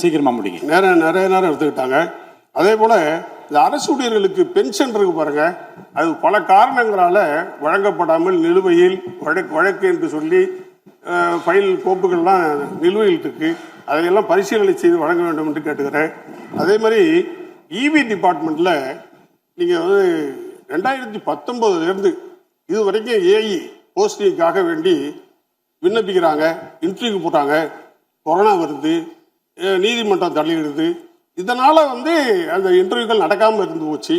சீக்கிரமா முடியும். நிறைய நேரம் எடுத்துக்கிட்டாங்க. அதே போல இந்த அரசு ஊழியர்களுக்கு பென்ஷன் இருக்கு பாருங்க, அது பல காரணங்களால வழங்கப்படாமல் நிலுவையில் வழக்கு என்று சொல்லி ஃபைல் கோப்புகள்லாம் நிலுவையில் இருக்கு. அதையெல்லாம் பரிசீலனை செய்து வழங்க வேண்டும் என்று கேட்டுக்கிறேன். அதே மாதிரி இபி டிபார்ட்மெண்ட்ல நீங்க 2019 இது வரைக்கும் ஏஇ போஸ்டிங்காக வேண்டி விண்ணப்பிக்கிறாங்க, இன்டர்வியூ போட்டாங்க, கொரோனா வருது, நீதிமன்றம் தள்ளிடுது. இதனால அந்த இன்டர்வியூக்கள் நடக்காமல் இருந்து போச்சு.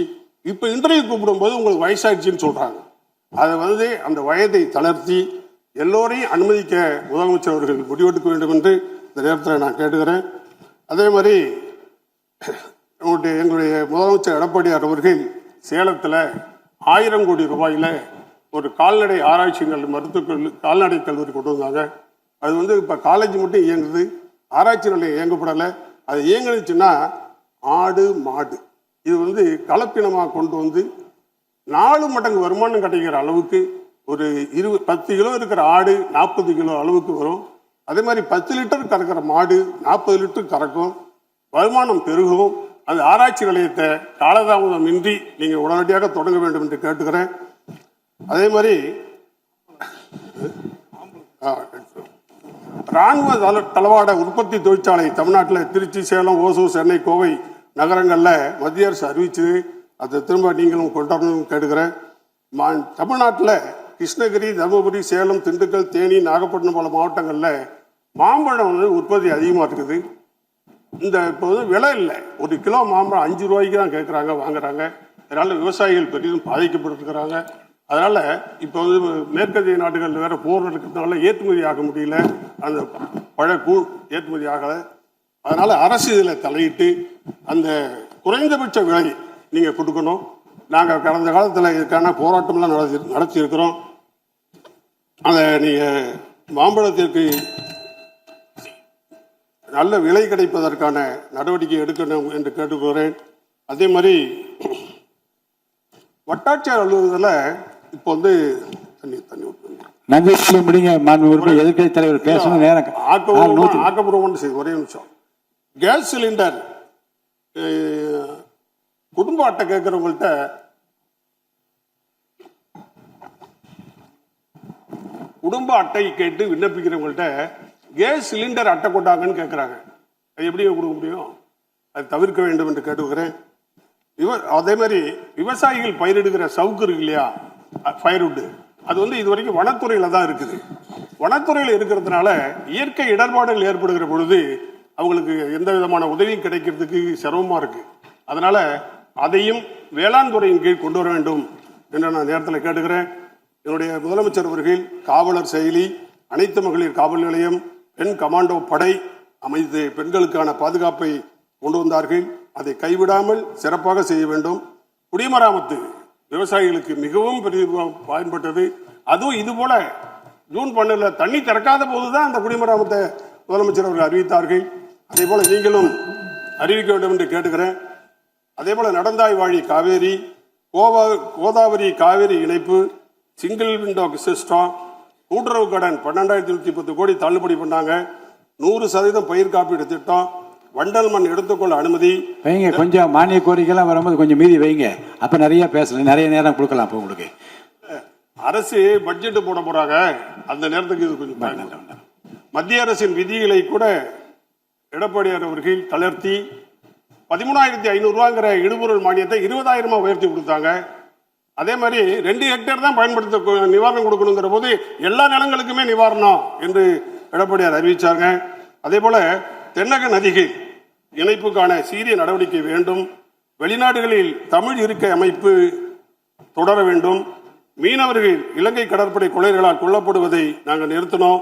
இப்போ இன்டர்வியூ கூப்பிடும்போது உங்களுக்கு வயசாயிடுச்சுன்னு சொல்றாங்க. அதை அந்த வயதை தளர்த்தி எல்லோரையும் அனுமதிக்க முதலமைச்சர் அவர்கள் முடிவெடுக்க வேண்டும் என்று இந்த நேரத்தில் நான் கேட்டுக்கிறேன். அதே மாதிரி எங்களுடைய முதலமைச்சர் எடப்பாடியார் அவர்கள் சேலத்தில் 1000 கோடி ரூபாயில ஒரு கால்நடை ஆராய்ச்சி கால்நடை கல்லூரி கொண்டு வந்தாங்க. அது இப்போ காலேஜ் மட்டும் இயங்குது, ஆராய்ச்சி நிலையம் இயங்கப்படலை. அது இயங்குச்சுன்னா ஆடு மாடு இது கலப்பினமாக கொண்டு 4 மடங்கு வருமானம் கிடைக்கிற அளவுக்கு ஒரு 10 கிலோ இருக்கிற ஆடு 40 கிலோ அளவுக்கு வரும். அதே மாதிரி 10 லிட்டர் கறக்கிற மாடு 40 லிட்டர் கறக்கும், வருமானம் பெருகும். அந்த ஆராய்ச்சி நிலையத்தை காலதாமதம் இன்றி நீங்க உடனடியாக தொடங்க வேண்டும் என்று கேட்டுக்கிறேன். அதே மாதிரி ராணுவ தளவாட உற்பத்தி தொழிற்சாலை தமிழ்நாட்டில் திருச்சி, சேலம், ஓசூர், சென்னை, கோவை நகரங்களில் மத்திய அரசு அறிவிச்சு அதை திரும்ப நீங்களும் கொண்டாடணும்னு கேட்டுக்கிறேன். தமிழ்நாட்டில் கிருஷ்ணகிரி, தருமபுரி, சேலம், திண்டுக்கல், தேனி, நாகப்பட்டினம் போல மாவட்டங்களில் மாம்பழம் உற்பத்தி அதிகமாக இருக்குது. இப்போ விலை இல்லை, 1 கிலோ மாம்பழம் 5 ரூபாய்க்கு தான் கேட்குறாங்க, வாங்குறாங்க. அதனால விவசாயிகள் பெரிதும் பாதிக்கப்பட்டிருக்கிறாங்க. அதனால இப்போ மேற்கத்திய நாடுகளில் வேற போர் இருக்கிறதுனால ஏற்றுமதி ஆக முடியல, அந்த பழக்கூழ் ஏற்றுமதி ஆகலை. அதனால அரசு இதில் தலையிட்டு அந்த குறைந்தபட்ச விலை நீங்கள் கொடுக்கணும். நாங்கள் கடந்த காலத்தில் இதுக்கான போராட்டம்லாம் நடத்தி இருக்கிறோம். அதை நீங்கள் மாம்பழத்திற்கு நல்ல விலை கிடைப்பதற்கான நடவடிக்கை எடுக்கணும் என்று கேட்டுக்கொள்கிறேன். அதே மாதிரி வட்டாட்சியர் அலுவலகத்தில் இப்போ நன்றி முடிங்க. எதிர்கட்சி தலைவர் பேசணும், நேரம் ஆக்கப்பூர்வம் செய்து ஒரே நிமிஷம். கேஸ் சிலிண்டர் குடும்ப அட்டை கேட்கிறவங்கள்ட்ட குடும்ப அட்டை கேட்டு விண்ணப்பிக்கிறவங்கள்ட்ட கேஸ் சிலிண்டர் அட்டை கொண்டாங்கன்னு கேட்குறாங்க. அது எப்படி கொடுக்க முடியும்? அது தவிர்க்க வேண்டும் என்று கேட்டுக்கிறேன். அதே மாதிரி விவசாயிகள் பயிரிடுகிற சவுக்கு இருக்கு இல்லையா, ஃபயர்வுட், அது இது வரைக்கும் வனத்துறையில தான் இருக்குது. வனத்துறையில் இருக்கிறதுனால இயற்கை இடர்பாடுகள் ஏற்படுகிற பொழுது அவங்களுக்கு எந்த விதமான உதவியும் கிடைக்கிறதுக்கு சிரமமா இருக்கு. அதனால அதையும் வேளாண் துறையின் கீழ் கொண்டு வர வேண்டும் என்று நான் நேரத்தில் கேட்டுக்கிறேன். என்னுடைய முதலமைச்சர் அவர்கள் காவலர் செயலி, அனைத்து மகளிர் காவல் நிலையம், பெண் கமாண்டோ படை அமைத்து பெண்களுக்கான பாதுகாப்பை கொண்டு வந்தார்கள். அதை கைவிடாமல் சிறப்பாக செய்ய வேண்டும். குடிமராமத்து விவசாயிகளுக்கு மிகவும் பயன்பட்டது. அதுவும் இது போல ஜூன் 12 தண்ணி திறக்காத போதுதான் அந்த குடிமராமத்தை முதலமைச்சர் அவர்கள் அறிவித்தார்கள். அதே போல நீங்களும் அறிவிக்க வேண்டும் என்று கேட்டுக்கிறேன். அதே போல நடந்தாய் வாழி காவேரி, கோதாவரி காவேரி இணைப்பு, சிங்கிள் விண்டோ சிஸ்டம், கூட்டுறவு கடன் 12,110 கோடி தள்ளுபடி பண்ணாங்க. 100% பயிர் காப்பீடு திட்டம், வண்டல் மண் எடுத்துக்கொள்ள அனுமதி வைங்க. கொஞ்சம் மானிய கோரிக்கைலாம் வரும்போது கொஞ்சம் மீதி வைங்க, அப்ப நிறைய பேசலாம், நிறைய நேரம் கொடுக்கலாம். அப்போ உங்களுக்கு அரசு பட்ஜெட் போட போறாங்க, அந்த நேரத்துக்கு இது கொஞ்சம் மத்திய அரசின் விதிகளை கூட எடப்பாடியார் அவர்கள் தளர்த்தி 13,500 ரூபாங்கிற இடுபொருள் மானியத்தை 20,000 உயர்த்தி கொடுத்தாங்க. அதே மாதிரி 2 ஹெக்டேர் தான் பயன்படுத்த நிவாரணம் கொடுக்கணுங்கிற போது எல்லா நிலங்களுக்குமே நிவாரணம் என்று எடப்பாடியார் அறிவிச்சாங்க. அதே போல தென்னக நதிகள் இணைப்புக்கான சீரிய நடவடிக்கை வேண்டும். வெளிநாடுகளில் தமிழ் இருக்கை அமைப்பு தொடர வேண்டும். மீனவர்கள் இலங்கை கடற்படை கொள்ளையர்களால் கொல்லப்படுவதை நாங்கள் நிறுத்தினோம்.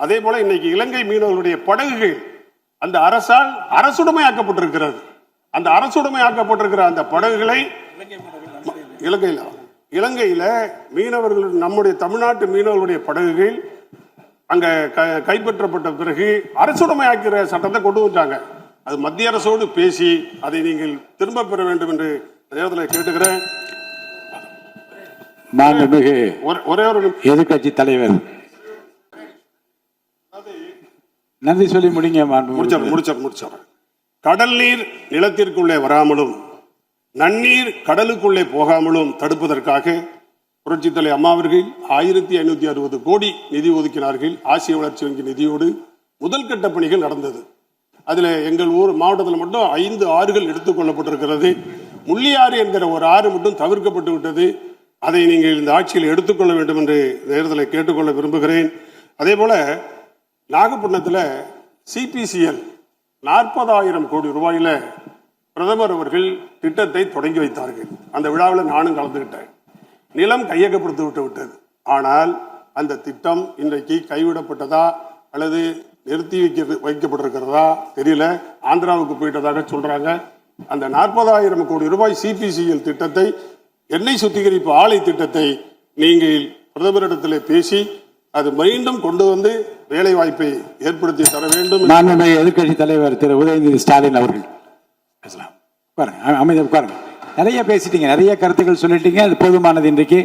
அதே போல இன்னைக்கு இலங்கை மீனவர்களுடைய படகுகள் அந்த அரசால் அரசுடைமையாக்கப்பட்டிருக்கிறது. அந்த அரசுடைமையாக்கப்பட்டிருக்கிற அந்த படகுகளை இலங்கையில மீனவர்கள், நம்முடைய தமிழ்நாட்டு மீனவர்களுடைய படகுகள் அங்க கைப்பற்றப்பட்ட பிறகு அரசுடைமையாக்கிற சட்டத்தை கொண்டு வந்தாங்க. அது மத்திய அரசோடு பேசி அதை நீங்கள் திரும்ப பெற வேண்டும் என்று நேரத்தில் கேட்டுக்கிறேன். ஒரே ஒரு எதிர்கட்சி தலைவர் நன்றி சொல்லி முடிங்க மாண்பு முடிச்சார். கடல் நீர் நிலத்திற்குள்ளே வராமலும் நன்னீர் கடலுக்குள்ளே போகாமலும் தடுப்பதற்காக புரட்சித் தலைவர் அம்மா அவர்கள் 1560 கோடி நிதி ஒதுக்கினார்கள். ஆசிய வளர்ச்சி வங்கி நிதியோடு முதல் கட்ட பணிகள் நடந்தது. அதுல எங்கள் ஊர் மாவட்டத்தில் மட்டும் 5 ஆறுகள் எடுத்துக் கொள்ளப்பட்டிருக்கிறது. முள்ளியாறு என்கிற ஒரு ஆறு மட்டும் தவிர்க்கப்பட்டு விட்டது. அதை நீங்கள் இந்த ஆட்சியில் எடுத்துக்கொள்ள வேண்டும் என்று நேரத்தில் கேட்டுக்கொள்ள விரும்புகிறேன். அதே போல நாகப்பட்டினத்தில் சிபிசிஎல் 40,000 கோடி ரூபாயில பிரதமர் அவர்கள் திட்டத்தை தொடங்கி வைத்தார்கள். அந்த விழாவில் நானும் கலந்துகிட்டேன். நிலம் கையகப்படுத்தி விட்டது. ஆனால் அந்த திட்டம் இன்றைக்கு கைவிடப்பட்டதா அல்லது நிறுத்தி வைக்கப்பட்டிருக்கிறதா தெரியல. ஆந்திராவுக்கு போயிட்டதாக சொல்றாங்க. அந்த 40,000 கோடி ரூபாய் சிபிசிஎல் திட்டத்தை, எண்ணெய் சுத்திகரிப்பு ஆலை திட்டத்தை நீங்கள் பிரதமரிடத்தில் பேசி அது மீண்டும் கொண்டு வந்து வேலை வாய்ப்பை ஏற்படுத்தி தர வேண்டும். மாண்புமிகு எதிர்க்கட்சி தலைவர் திரு உதயநிதி ஸ்டாலின் அவர்கள் பேசலாம். உட்காருங்க, அமைதியாக உட்காருங்க. நிறைய பேசிட்டீங்க, நிறைய கருத்துக்கள் சொல்லிட்டீங்க. அது போதுமானது. இன்றைக்கு